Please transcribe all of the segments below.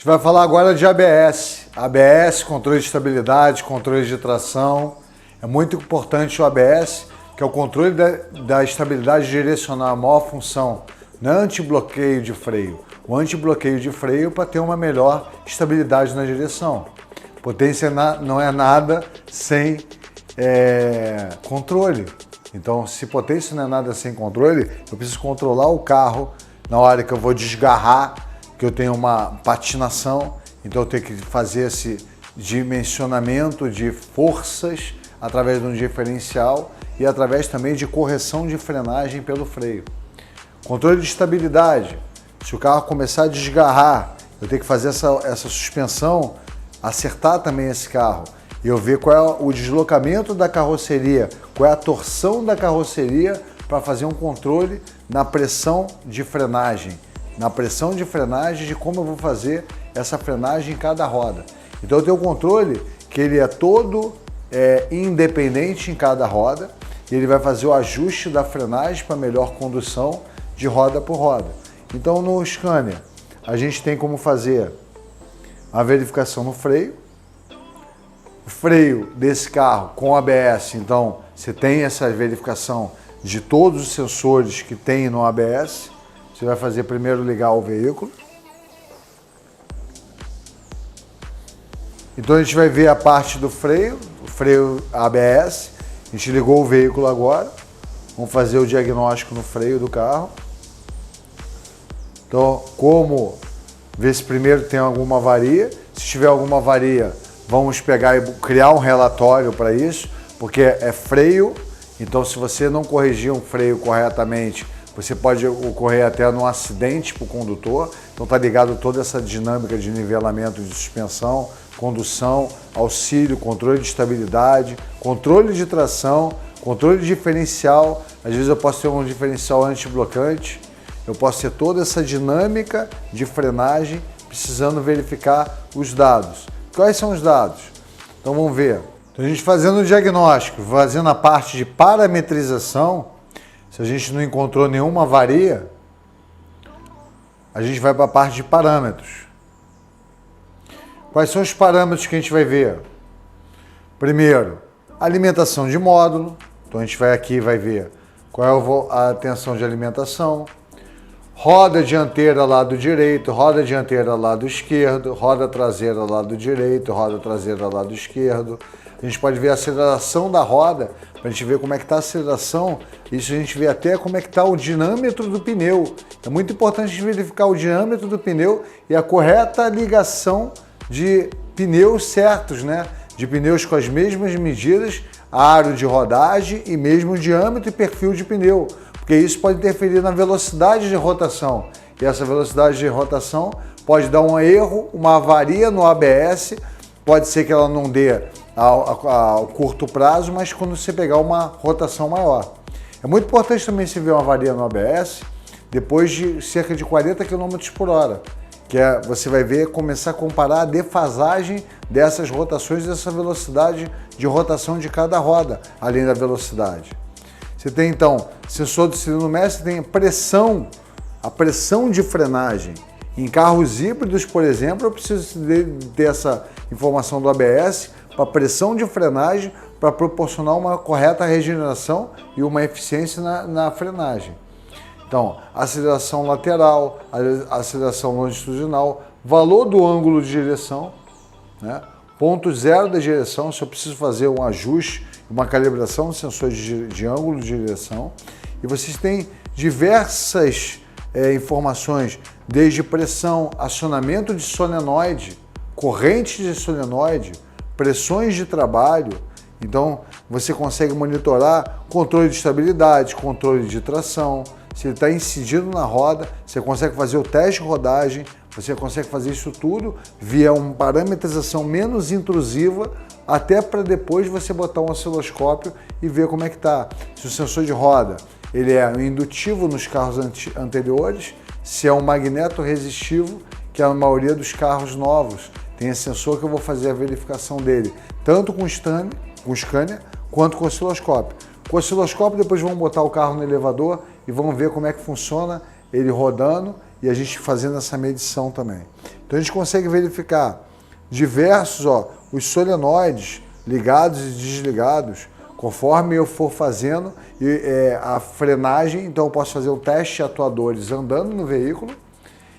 vai falar agora de ABS. ABS, controle de estabilidade, controle de tração. É muito importante o ABS, que é o controle da estabilidade direcional, a maior função. Não é antibloqueio de freio. O antibloqueio de freio para ter uma melhor estabilidade na direção. Potência não é nada sem controle. Então, se potência não é nada sem controle, eu preciso controlar o carro na hora que eu vou desgarrar, que eu tenho uma patinação, então eu tenho que fazer esse dimensionamento de forças através de um diferencial e através também de correção de frenagem pelo freio. Controle de estabilidade. Se o carro começar a desgarrar, eu tenho que fazer essa suspensão, acertar também esse carro e eu ver qual é o deslocamento da carroceria, qual é a torção da carroceria para fazer um controle na pressão de frenagem. Na pressão de frenagem de como eu vou fazer essa frenagem em cada roda. Então eu tenho um controle que ele é todo independente em cada roda e ele vai fazer o ajuste da frenagem para melhor condução de roda por roda. Então no Scania a gente tem como fazer a verificação no freio, o freio desse carro com ABS, então você tem essa verificação de todos os sensores que tem no ABS. Você vai fazer primeiro ligar o veículo. Então a gente vai ver a parte do freio, o freio ABS. A gente ligou o veículo agora. Vamos fazer o diagnóstico no freio do carro. Então, como ver se primeiro tem alguma avaria. Se tiver alguma avaria, vamos pegar e criar um relatório para isso, porque é freio. Então, se você não corrigir um freio corretamente, você pode ocorrer até num acidente para o condutor. Então está ligado toda essa dinâmica de nivelamento de suspensão, condução, auxílio, controle de estabilidade, controle de tração, controle de diferencial. Às vezes eu posso ter um diferencial antiblocante. Eu posso ter toda essa dinâmica de frenagem precisando verificar os dados. Quais são os dados? Então vamos ver. Então a gente fazendo o diagnóstico, fazendo a parte de parametrização. Se a gente não encontrou nenhuma avaria, a gente vai para a parte de parâmetros. Quais são os parâmetros que a gente vai ver? Primeiro, alimentação de módulo. Então a gente vai aqui e vai ver qual é a tensão de alimentação. Roda dianteira lado direito, roda dianteira lado esquerdo, roda traseira lado direito, roda traseira lado esquerdo. A gente pode ver a aceleração da roda, para a gente ver como é que está a aceleração. Isso a gente vê até como é que está o diâmetro do pneu. É muito importante a gente verificar o diâmetro do pneu e a correta ligação de pneus certos, né? De pneus com as mesmas medidas, aro de rodagem e mesmo diâmetro e perfil de pneu. Porque isso pode interferir na velocidade de rotação. E essa velocidade de rotação pode dar um erro, uma avaria no ABS, pode ser que ela não dê ao curto prazo, mas quando você pegar uma rotação maior. É muito importante também se ver uma avaria no ABS depois de cerca de 40 km por hora, que você vai ver, começar a comparar a defasagem dessas rotações, dessa velocidade de rotação de cada roda, além da velocidade. Você tem então sensor de cilindro mestre, tem a pressão de frenagem. Em carros híbridos, por exemplo, eu preciso ter essa informação do ABS para pressão de frenagem, para proporcionar uma correta regeneração e uma eficiência na frenagem. Então, aceleração lateral, aceleração longitudinal, valor do ângulo de direção, né? Ponto zero da direção, se eu preciso fazer um ajuste, uma calibração do sensor de ângulo de direção. E vocês têm diversas informações, desde pressão, acionamento de solenoide, corrente de solenoide, pressões de trabalho. Então você consegue monitorar controle de estabilidade, controle de tração. Se ele está incidindo na roda, você consegue fazer o teste de rodagem, você consegue fazer isso tudo via uma parametrização menos intrusiva, até para depois você botar um osciloscópio e ver como é que está. Se o sensor de roda ele é indutivo nos carros anteriores, se é um magneto resistivo, que é a maioria dos carros novos. Tem esse sensor que eu vou fazer a verificação dele, tanto com o Scania quanto com o osciloscópio. Com o osciloscópio depois vão botar o carro no elevador e vão ver como é que funciona ele rodando e a gente fazendo essa medição também. Então a gente consegue verificar diversos, os solenoides ligados e desligados, conforme eu for fazendo a frenagem. Então eu posso fazer o teste de atuadores andando no veículo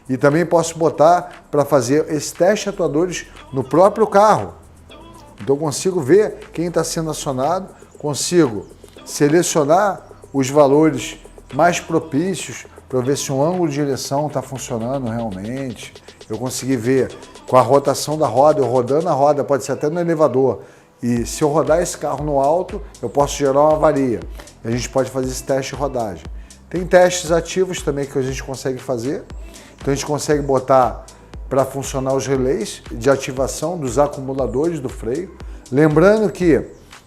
e também posso botar para fazer esse teste de atuadores no próprio carro. Então eu consigo ver quem está sendo acionado, consigo selecionar os valores mais propícios para ver se o ângulo de direção está funcionando realmente. Eu consegui ver com a rotação da roda, eu rodando a roda, pode ser até no elevador, e se eu rodar esse carro no alto, eu posso gerar uma avaria. A gente pode fazer esse teste de rodagem. Tem testes ativos também que a gente consegue fazer. Então a gente consegue botar para funcionar os relés de ativação dos acumuladores do freio. Lembrando que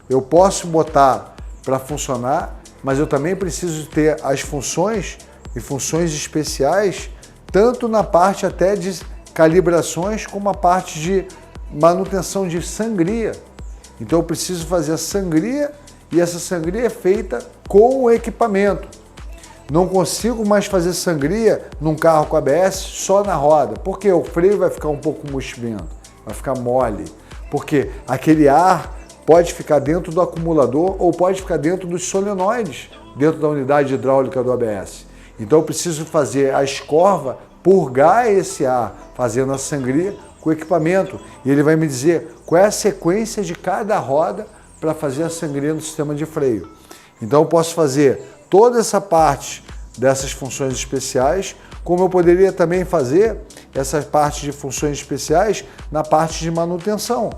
eu posso botar para funcionar, mas eu também preciso ter as funções e funções especiais, tanto na parte até de calibrações, como a parte de manutenção de sangria. Então eu preciso fazer a sangria, e essa sangria é feita com o equipamento. Não consigo mais fazer sangria num carro com ABS só na roda, porque o freio vai ficar um pouco mosquento, vai ficar mole, porque aquele ar pode ficar dentro do acumulador ou pode ficar dentro dos solenoides, dentro da unidade hidráulica do ABS. Então eu preciso fazer a escorva, purgar esse ar, fazendo a sangria com o equipamento. E ele vai me dizer qual é a sequência de cada roda para fazer a sangria no sistema de freio. Então eu posso fazer toda essa parte dessas funções especiais, como eu poderia também fazer essa parte de funções especiais na parte de manutenção.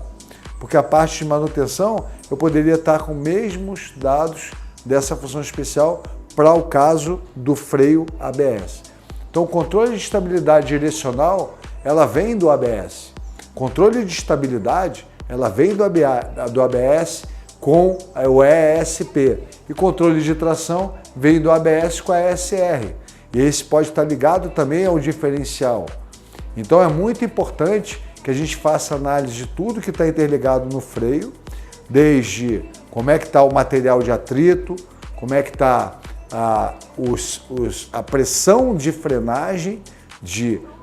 Porque a parte de manutenção eu poderia estar com os mesmos dados dessa função especial para o caso do freio ABS. Então o controle de estabilidade direcional, ela vem do ABS. Controle de estabilidade, ela vem do ABS com o ESP. E controle de tração vem do ABS com a ESR. E esse pode estar ligado também ao diferencial. Então é muito importante que a gente faça análise de tudo que está interligado no freio, desde como é que está o material de atrito, como é que está a pressão de frenagem,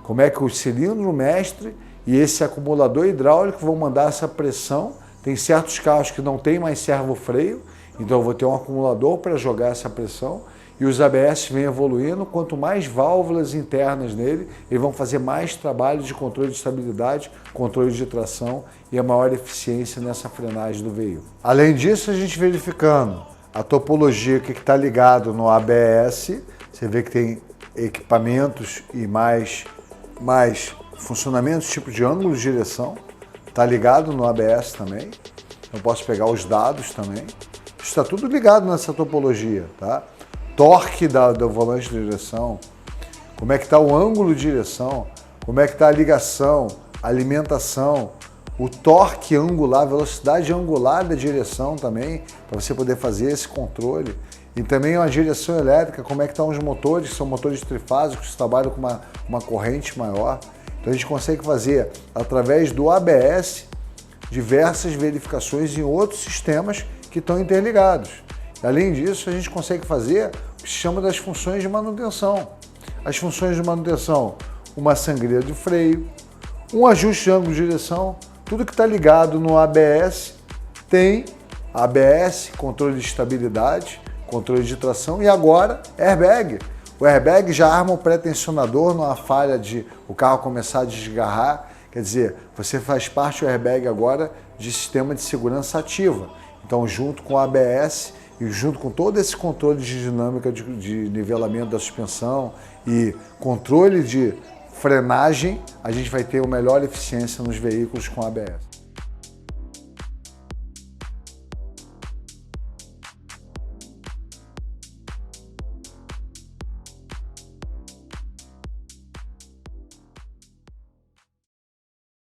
como é que o cilindro mestre e esse acumulador hidráulico vão mandar essa pressão. Tem certos carros que não tem mais servo-freio, então eu vou ter um acumulador para jogar essa pressão, e os ABS vêm evoluindo. Quanto mais válvulas internas nele, eles vão fazer mais trabalho de controle de estabilidade, controle de tração e a maior eficiência nessa frenagem do veículo. Além disso, a gente verificando a topologia que está ligado no ABS, você vê que tem equipamentos e mais funcionamentos, tipo de ângulo de direção, está ligado no ABS também. Eu posso pegar os dados também. Está tudo ligado nessa topologia, tá? Torque do volante de direção, como é que está o ângulo de direção, como é que está a ligação, alimentação, o torque angular, velocidade angular da direção também, para você poder fazer esse controle. E também a direção elétrica, como é que estão os motores, que são motores trifásicos, que trabalham com uma corrente maior. Então a gente consegue fazer, através do ABS, diversas verificações em outros sistemas que estão interligados. Além disso, a gente consegue fazer o que se chama das funções de manutenção. As funções de manutenção, uma sangria de freio, um ajuste de ângulo de direção, tudo que está ligado no ABS tem ABS, controle de estabilidade, controle de tração e agora airbag. O airbag já arma o pré-tensionador numa falha de o carro começar a desgarrar. Quer dizer, você faz parte do airbag agora de sistema de segurança ativa. Então, junto com o ABS e junto com todo esse controle de dinâmica de nivelamento da suspensão e controle de frenagem, a gente vai ter uma melhor eficiência nos veículos com ABS.